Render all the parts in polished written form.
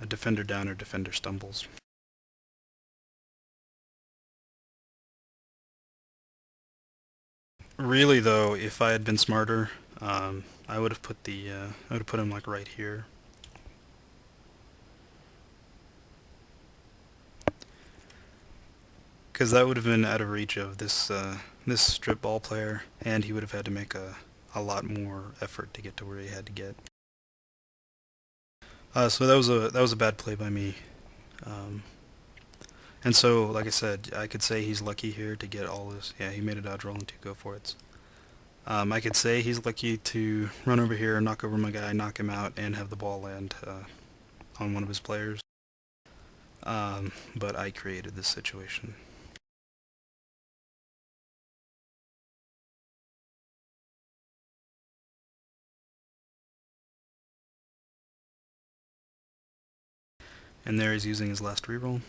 a defender down or defender stumbles. Really though, if I had been smarter, I would have put I would have put him like right here. Because that would have been out of reach of this strip ball player, and he would have had to make a lot more effort to get to where he had to get. So that was a bad play by me. Um, and so, like I said, I could say he's lucky here to get all this. Yeah, he made a dodge roll and two go for it. I could say he's lucky to run over here, knock over my guy, knock him out, and have the ball land on one of his players. But I created this situation. And there he's using his last reroll.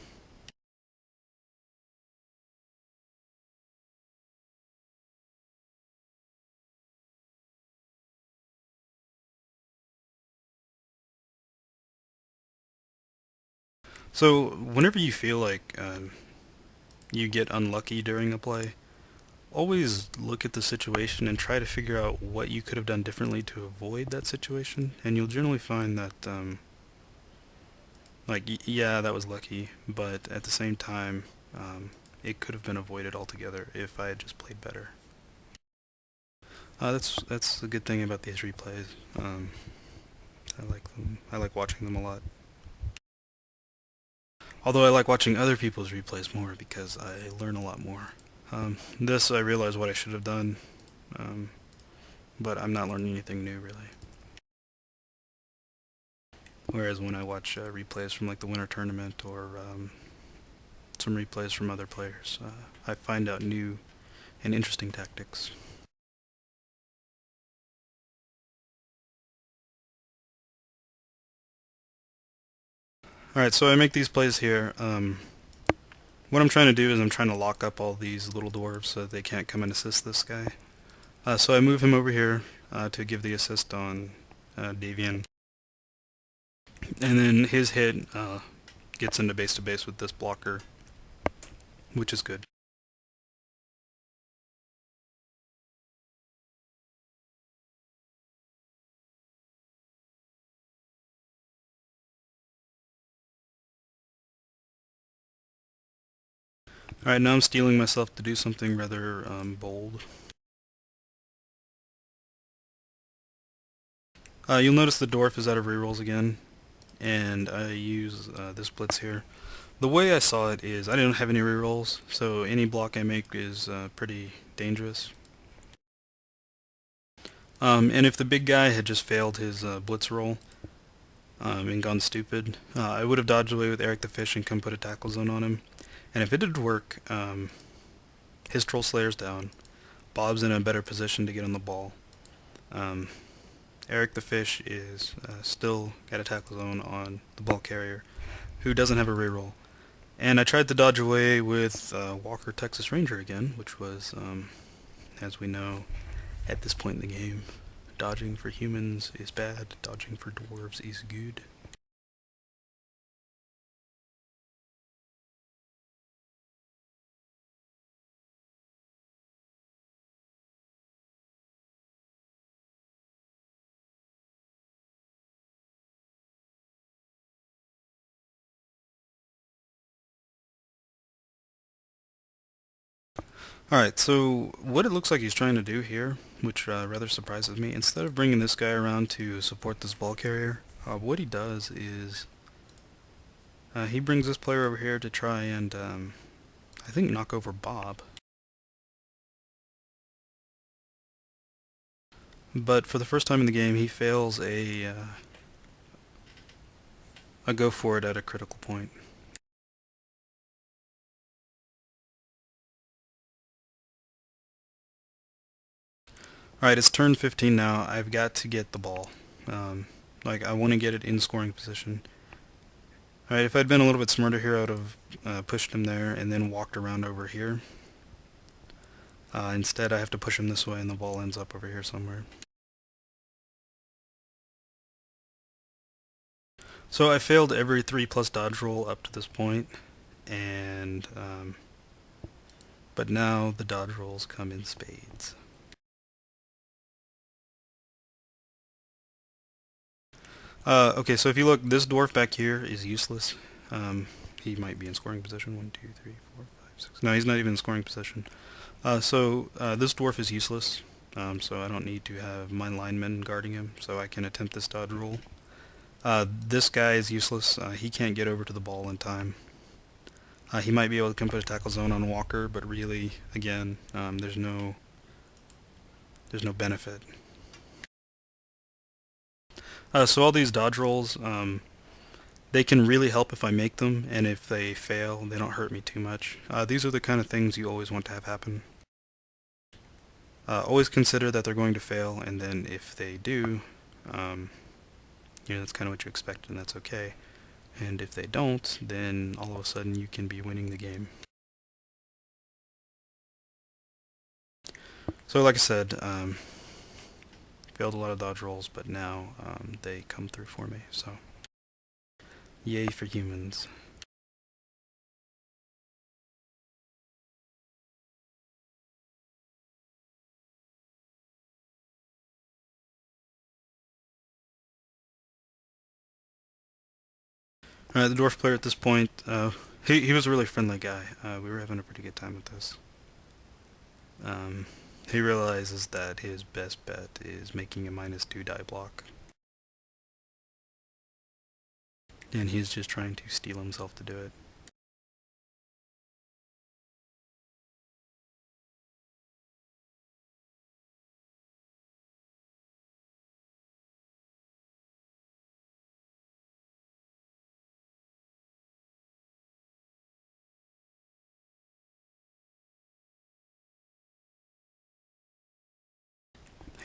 So whenever you feel like you get unlucky during a play, always look at the situation and try to figure out what you could have done differently to avoid that situation, and you'll generally find that yeah, that was lucky, but at the same time, it could have been avoided altogether if I had just played better. That's the good thing about these replays. I like them. I like watching them a lot. Although I like watching other people's replays more because I learn a lot more. This I realize what I should have done, um, but I'm not learning anything new really. Whereas when I watch replays from like the winter tournament or some replays from other players, I find out new and interesting tactics. Alright, so I make these plays here. What I'm trying to do is I'm trying to lock up all these little dwarves so that they can't come and assist this guy. So I move him over here to give the assist on Davian. And then his hit gets into base to base with this blocker, which is good. Alright, now I'm steeling myself to do something rather bold. You'll notice the dwarf is out of rerolls again, and I use this blitz here. The way I saw it is I didn't have any rerolls, so any block I make is pretty dangerous. And if the big guy had just failed his blitz roll and gone stupid, I would have dodged away with Eric the Fish and come put a tackle zone on him. And if it did work, his Troll Slayer's down. Bob's in a better position to get on the ball. Um, Eric the Fish is still got a tackle zone on the ball carrier, who doesn't have a reroll. And I tried to dodge away with Walker Texas Ranger again, which was, as we know, at this point in the game, dodging for humans is bad, dodging for dwarves is good. Alright, so what it looks like he's trying to do here, which rather surprises me, instead of bringing this guy around to support this ball carrier, what he does is he brings this player over here to try and, I think, knock over Bob. But for the first time in the game, he fails a go for it at a critical point. Alright, it's turn 15 now. I've got to get the ball. I want to get it in scoring position. Alright, if I'd been a little bit smarter here, I would have pushed him there and then walked around over here. Instead, I have to push him this way and the ball ends up over here somewhere. So I failed every 3 plus dodge roll up to this point, and but now the dodge rolls come in spades. Okay, so if you look, this dwarf back here is useless. He might be in scoring position. 1, 2, 3, 4, 5, 6. No, he's not even in scoring position. This dwarf is useless. So I don't need to have my linemen guarding him, so I can attempt this dodge roll. This guy is useless. He can't get over to the ball in time. He might be able to come put a tackle zone on Walker, but really, again, there's no benefit. So all these dodge rolls, they can really help if I make them, and if they fail, they don't hurt me too much. These are the kind of things you always want to have happen. Always consider that they're going to fail, and then if they do, that's kind of what you expect, and that's okay. And if they don't, then all of a sudden you can be winning the game. So like I said, failed a lot of dodge rolls, but now they come through for me, so yay for humans. The dwarf player at this point, he was a really friendly guy. We were having a pretty good time with this. He realizes that his best bet is making a -2 die block. And he's just trying to steel himself to do it.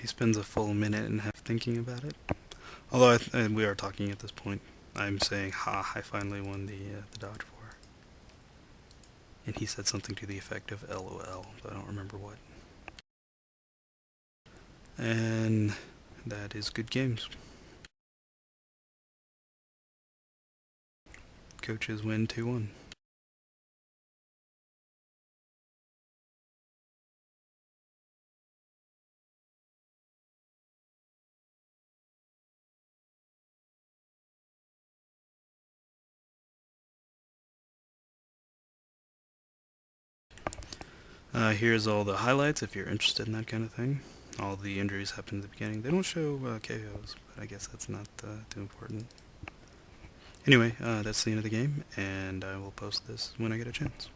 He spends a full minute and a half thinking about it. Although we are talking at this point, I'm saying, "Ha! I finally won the dodge war." And he said something to the effect of "LOL," but I don't remember what. And that is good games. Coaches win 2-1. Here's all the highlights if you're interested in that kind of thing. All the injuries happen at the beginning. They don't show KOs, but I guess that's not too important. Anyway, that's the end of the game, and I will post this when I get a chance.